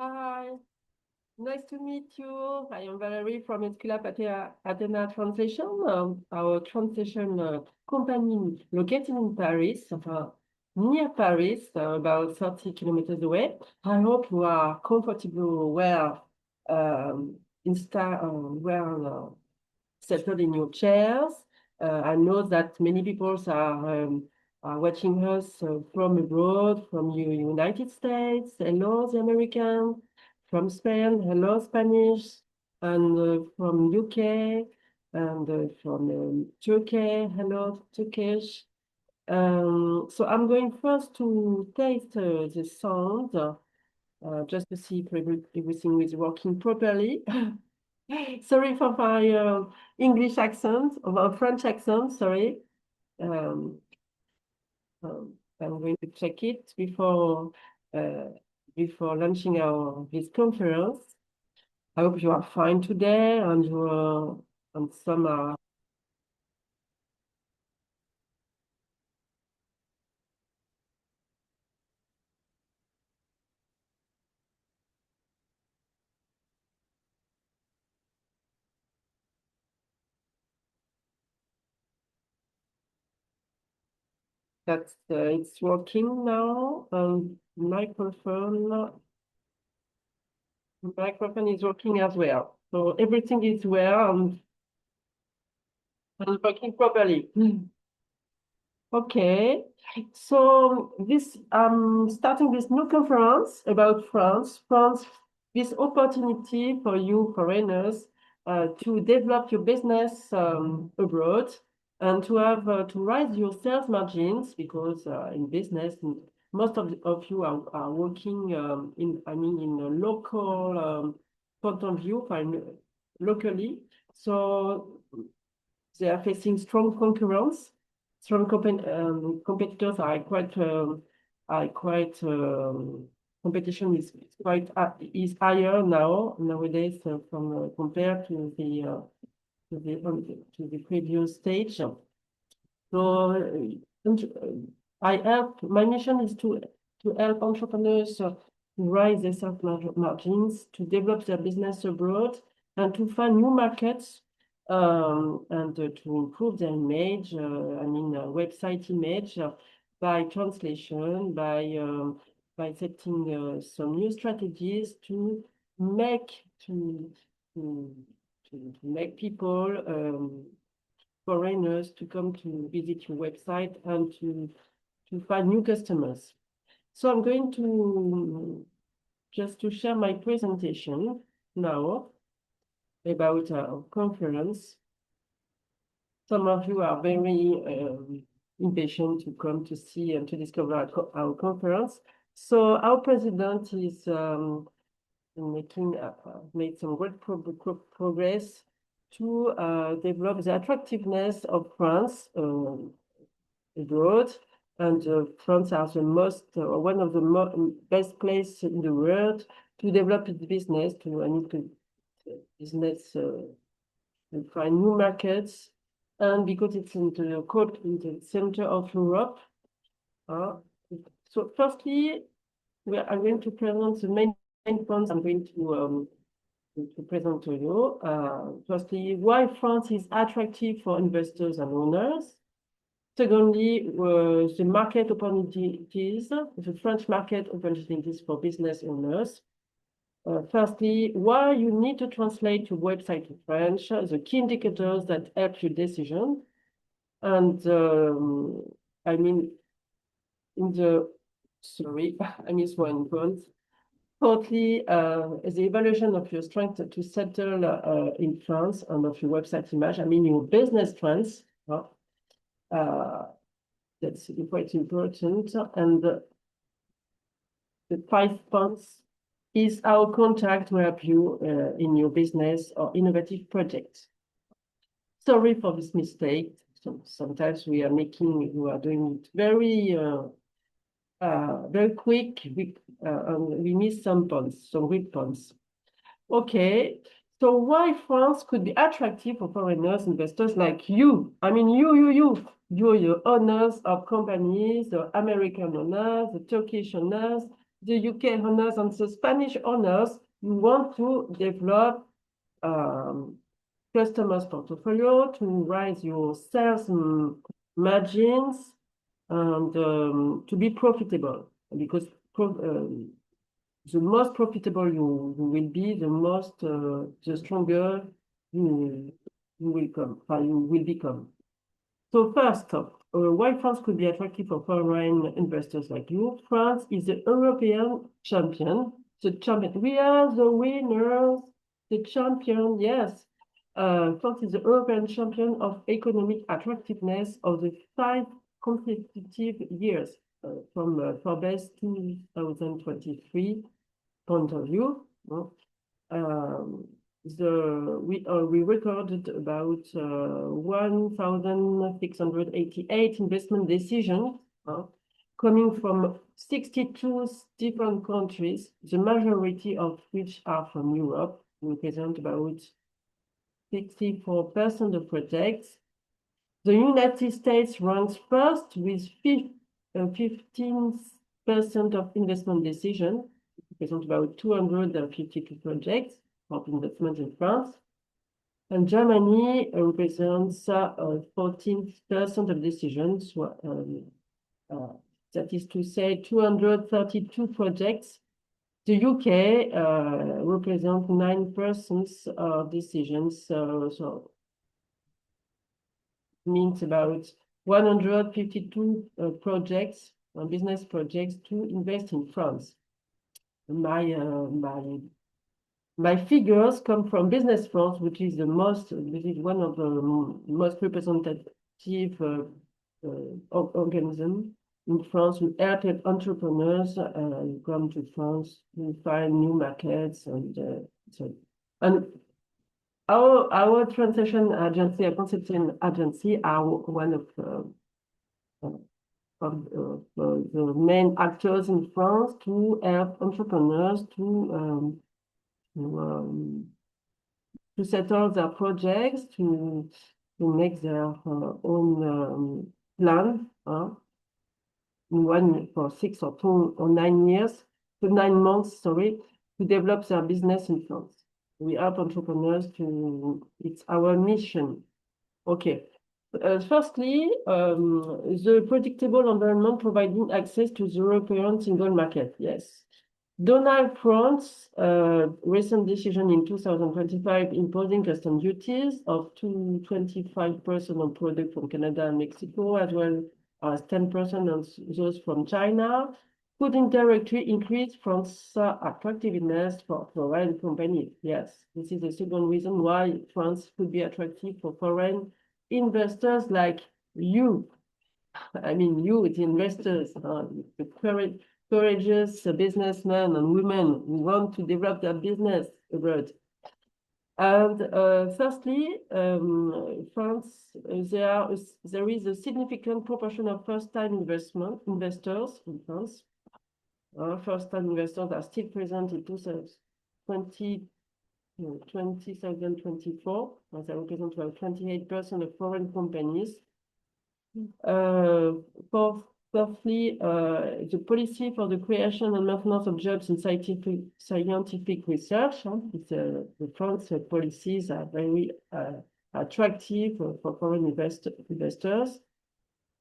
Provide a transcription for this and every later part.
Hi, nice to meet you. I am Valerie from Esculape Athena Translation, our translation company located in Paris, near Paris, about 30 kilometers away. I hope you are comfortable, um, well settled in your chairs. I know that many people are watching us from abroad, from United States. Hello, the American. From Spain. Hello, Spanish. And from UK. And from Turkey. Hello, Turkish. So I'm going first to taste the sound, just to see if everything is working properly. Sorry for my English accent, or my French accent, sorry. Um, I'm going to check it uh, before launching this conference. I hope you are fine today and some are. It's working now. Microphone is working as well. So everything is well and working properly. Okay, so this starting this new conference about France. This opportunity for you foreigners to develop your business abroad and to have to rise your sales margins, because in business most of you are working in a local point of view, locally. So they are facing strong concurrence. Strong competitors are quite competition is higher nowadays from compared to the previous stage. So my mission is to help entrepreneurs rise their sales margins, to develop their business abroad, and to find new markets, and to improve their image, website image, by translation, by setting some new strategies make to to to make people, foreigners, to come to visit your website and to find new customers. So I'm going to just to share my presentation now about our conference. Some of you are very impatient to come to see and to discover our conference. So our president is made some great progress to develop the attractiveness of France abroad. And France are the one of the best places in the world to develop its business, and find new markets. And because it's in the center of Europe. So firstly, I'm going to present the main points I'm going to present to you. Firstly, why France is attractive for investors and owners. Secondly, the market opportunities, the French market opportunities for business owners. Firstly, why you need to translate your website to French, the key indicators that help your decision. And I missed one point. Fourthly, the evaluation of your strength to settle in France and of your website image. Your business strengths. That's quite important. And the 5 points is our contact to help you in your business or innovative projects. Sorry for this mistake. Sometimes we are doing it very quick, and we miss some points, some weak points. Okay, so why France could be attractive for foreigners, investors like you? You're owners of companies, the American owners, the Turkish owners, the UK owners and the Spanish owners, you want to develop customers portfolio to raise your sales margins and to be profitable, because the most profitable you will be, the stronger you will become. So first, why France could be attractive for foreign investors like you? France is the European champion, the champion. We are the winners, the champion, yes. France is the European champion of economic attractiveness of the 5 consecutive years from Forbes 2023 point of view. We recorded about 1,688 investment decisions coming from 62 different countries, the majority of which are from Europe, represent about 64% of projects. The United States ranks first with 15% of investment decisions, represent about 252 projects of investment in France. And Germany represents 14% of decisions, that is to say 232 projects. The UK represents 9% of decisions, so means about 152 projects, business projects to invest in France. My figures come from Business France, which is one of the most representative organism in France. We help entrepreneurs come to France to find new markets, and our transaction agency, a consulting agency, are one of the main actors in France to help entrepreneurs to settle their projects, to make their own plan for 6 or 9 years, 9 months, sorry, to develop their business in France. We help entrepreneurs it's our mission. Okay. Firstly, the predictable environment providing access to the European single market. Yes. Donald Trump's recent decision in 2025 imposing custom duties of 25% on products from Canada and Mexico, as well as 10% on those from China, could indirectly increase France's attractiveness for foreign companies. Yes, this is the second reason why France could be attractive for foreign investors like you. I mean, you, the investors, the courageous businessmen and women who want to develop their business abroad. And firstly, France, there is a significant proportion of first-time investors in France. First-time investors are still present in 2024, as they represent about 28% of foreign companies. Fourthly, the policy for the creation and maintenance of jobs in scientific research. The France policies are very attractive for foreign investors.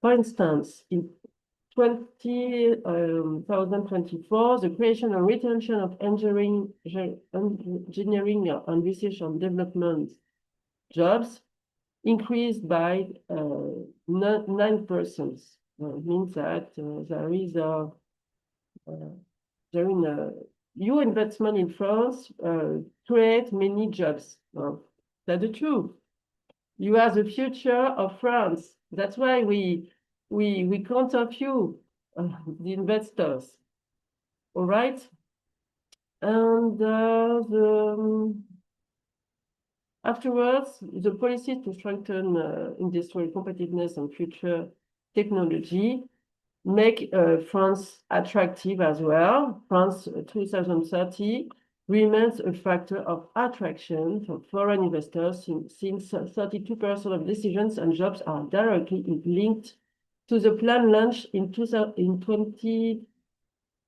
For instance, in 2024, the creation and retention of engineering and research and development jobs increased by 9%. Means that there is a new investment in France create many jobs. That's the truth. You are the future of France. That's why we count on you, the investors. All right, and afterwards, the policy to strengthen industrial competitiveness and future technology make France attractive as well. France 2030 remains a factor of attraction for foreign investors since 32% of decisions and jobs are directly linked to the plan launched in 2023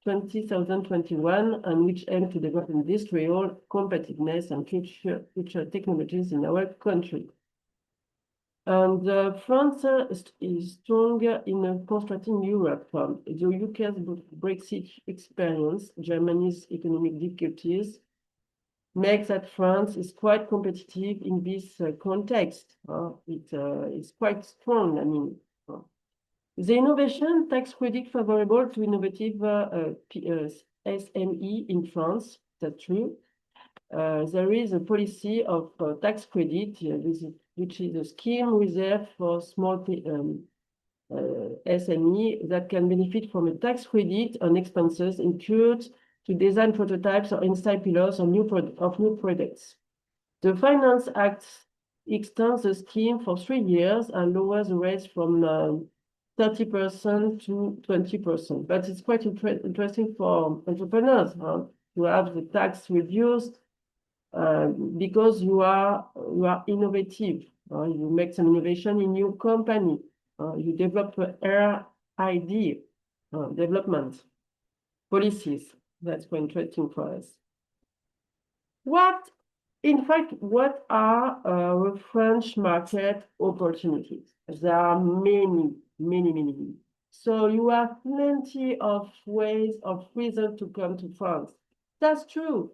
2021, and which aim to develop industrial competitiveness and future technologies in our country. And France is strong in constructing Europe. The UK's Brexit experience, Germany's economic difficulties, makes that France is quite competitive in this context. It is quite strong. I mean, the innovation tax credit favorable to innovative SME in France. That's true. There is a policy of tax credit, which is a scheme reserved for small SME that can benefit from a tax credit on expenses incurred to design prototypes or install pillars of new products. The Finance Act extends the scheme for 3 years and lowers the rates from 30% to 20%. But it's quite interesting for entrepreneurs to have the tax reduced because you are innovative. You make some innovation in your company. You develop R&D development policies. That's quite interesting for us. In fact, what are our French market opportunities? There are many. So you have plenty of ways of reasons to come to France. That's true.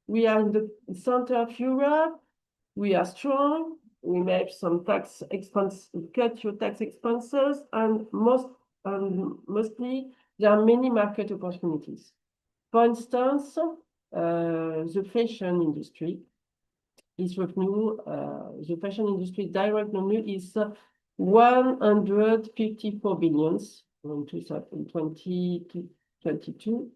We are in the center of Europe. We are strong. We make some tax expense, cut your tax expenses, and mostly there are many market opportunities. For instance, the fashion industry is revenue. The fashion industry direct revenue is 154 billions in 2022.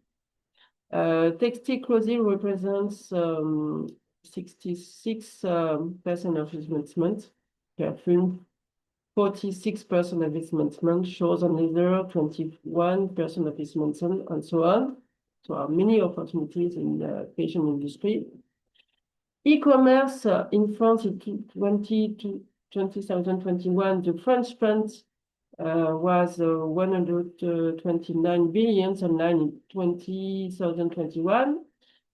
Textile clothing represents 66% of investment. Perfume, 46% of investment. Shows and leather, 21% of investment, and so on. So there are many opportunities in the fashion industry. E-commerce in France in 2021, the French spend was 129 billion online in 2021.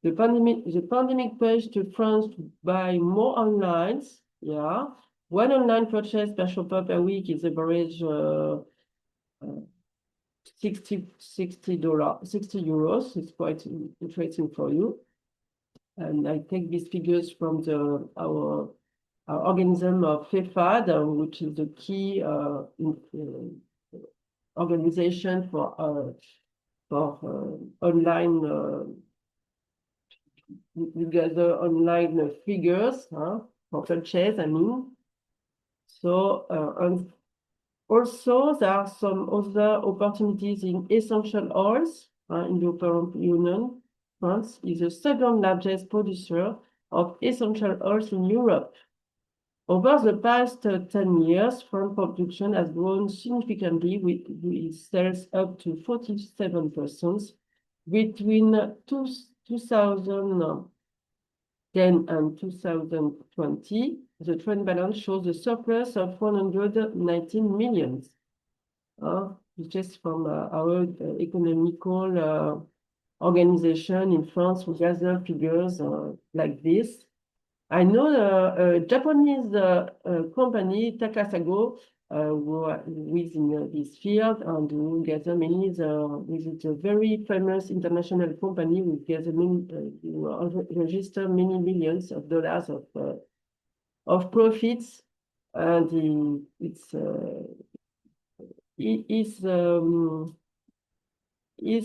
The pandemic pushed to France to buy more online. Yeah, one online purchase per shopper per week is average $60. It's quite interesting for you. And I take these figures from our organism of FEFAD, which is the key organization for online, we gather online figures for purchase, I mean. So, and also there are some other opportunities in essential oils in the European Union. France is the second largest producer of essential oils in Europe. Over the past 10 years, farm production has grown significantly with sales up to 47%. Between 2010 and 2020, the trade balance shows a surplus of 119 million. Just from our economical organization in France, we gather figures like this. I know a Japanese company, Takasago, who is in this field and who gather many. It's a very famous international company who gather register many millions of dollars of profits, and his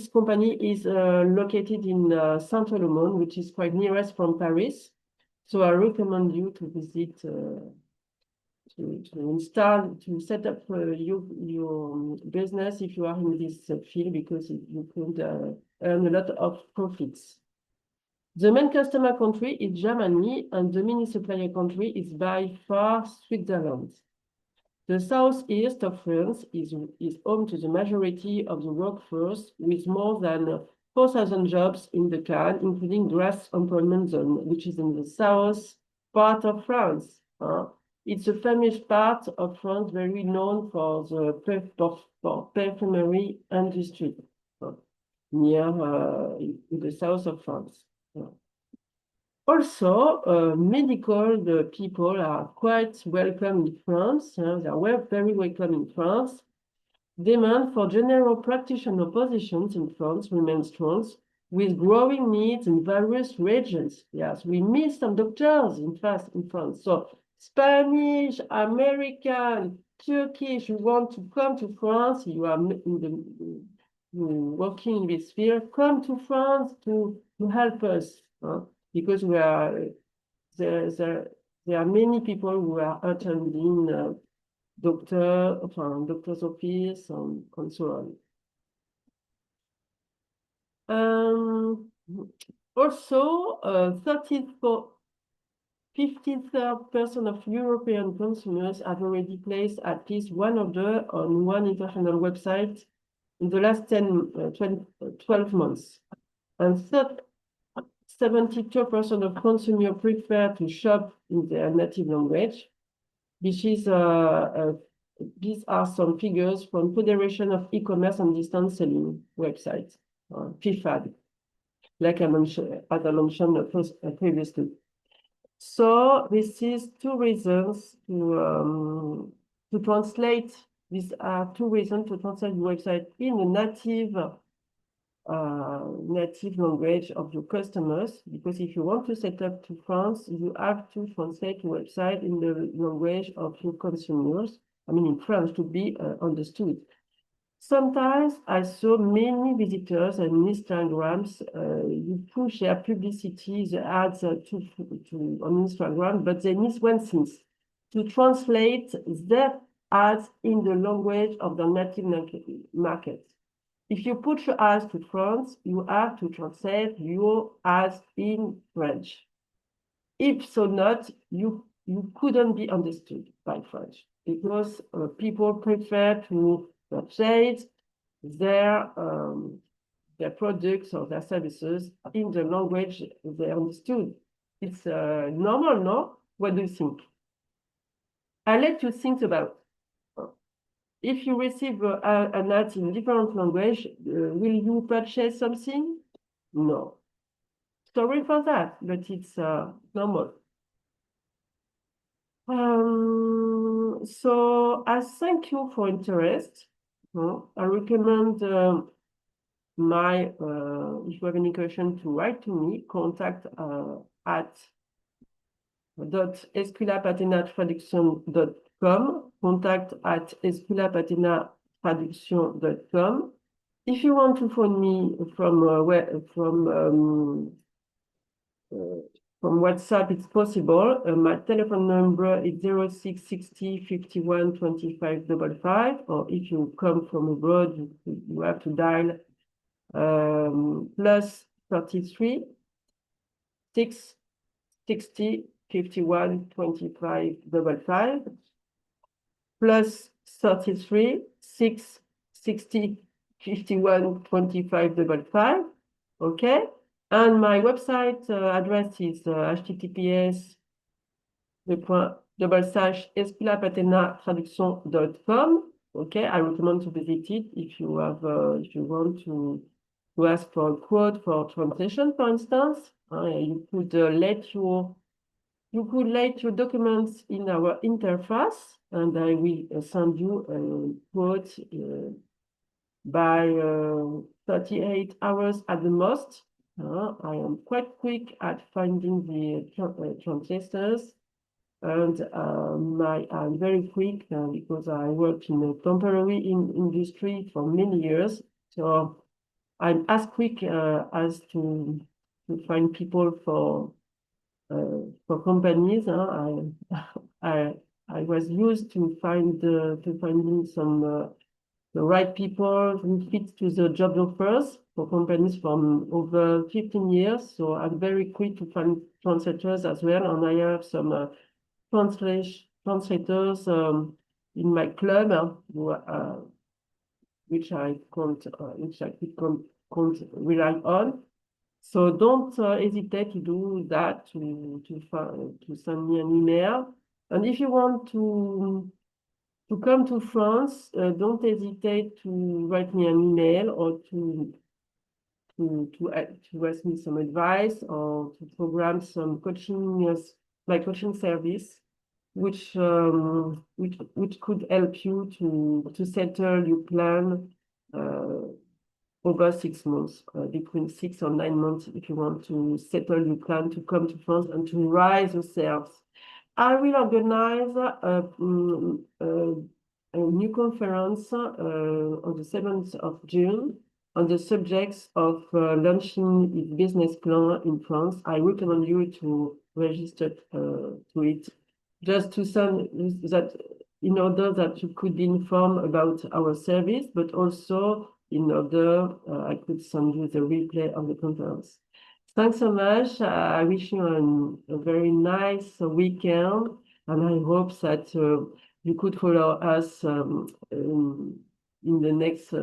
company is located in Saint-Ouen, which is quite nearest from Paris. So I recommend you to visit, to set up your business if you are in this field, because you could earn a lot of profits. The main customer country is Germany, and the main supplier country is by far Switzerland. The southeast of France is home to the majority of the workforce, with more than 4,000 jobs in the Cannes, including Grasse Employment Zone, which is in the south part of France. It's a famous part of France, very known for the perfumery industry. near in the south of France. Also, medical people are quite welcome in France. They are very welcome in France. Demand for general practitioner positions in France remains strong, with growing needs in various regions. Yes, we miss some doctors in France. So Spanish, American, Turkish, you want to come to France, you are working in this field, come to France to help us, because there are many people who are attending doctor's office and so on. Also, 53% of European consumers have already placed at least one order on one international website in the last 12 months. And 72% of consumers prefer to shop in their native language. These are some figures from Federation of E-commerce and Distance Selling website, FIFAD, like I mentioned, as I mentioned previously. So this is two reasons to translate. These are two reasons to translate the website in the native language of your customers, because if you want to set up to France, you have to translate the website in the language of your consumers, I mean in French, to be understood. Sometimes I saw many visitors and Instagrams, you push their publicity, the ads on Instagram, but they miss one thing, to translate their ads in the language of the native market. If you put your ads to France, you have to translate your ads in French. If so not, you couldn't be understood by French, because people prefer to purchase their products or their services in the language they understood. It's normal, no? What do you think? I let you think about. If you receive an ad in different language, will you purchase something? No. Sorry for that, but it's normal. So I thank you for interest. I recommend if you have any question, to write to me, contact at esculapeathenatraduction.com, contact at esculapeathenatraduction.com. If you want to phone me from WhatsApp, it's possible. My telephone number is 0660 51 25 55, or if you come from abroad, you have to dial plus 33 6 60 51 25 55, plus 33 6 60 51 25 55. Okay. And my website address is https://esculapeathenatraduction.com. Okay, I recommend to visit it if you want to ask for a quote for translation, for instance. You could let your documents in our interface, and I will send you a quote by 38 hours at the most. I am quite quick at finding the translators, and I'm very quick because I work in a temporary industry for many years. So I'm as quick as to find people for companies. I was used to finding some the right people who fit to the job offers for companies from over 15 years. So I'm very quick to find translators as well. And I have some translators in my club which I can't rely on. So don't hesitate to do that, to send me an email. And if you want to come to France, don't hesitate to write me an email or to to ask me some advice or to program some coaching, my coaching service, which could help you to settle your plan over 6 months, between 6 or 9 months, if you want to settle your plan to come to France and to rise yourselves. I will organize a new conference on the 7th of June on the subjects of launching his business plan in France. I recommend you to register to it, just to send that in order that you could be informed about our service, but also in order I could send you the replay of the conference. Thanks so much. I wish you a very nice weekend, and I hope that you could follow us in the next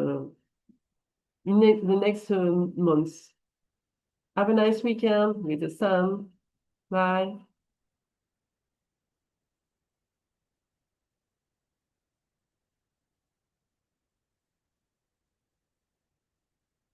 months. Have a nice weekend with the sun. Bye.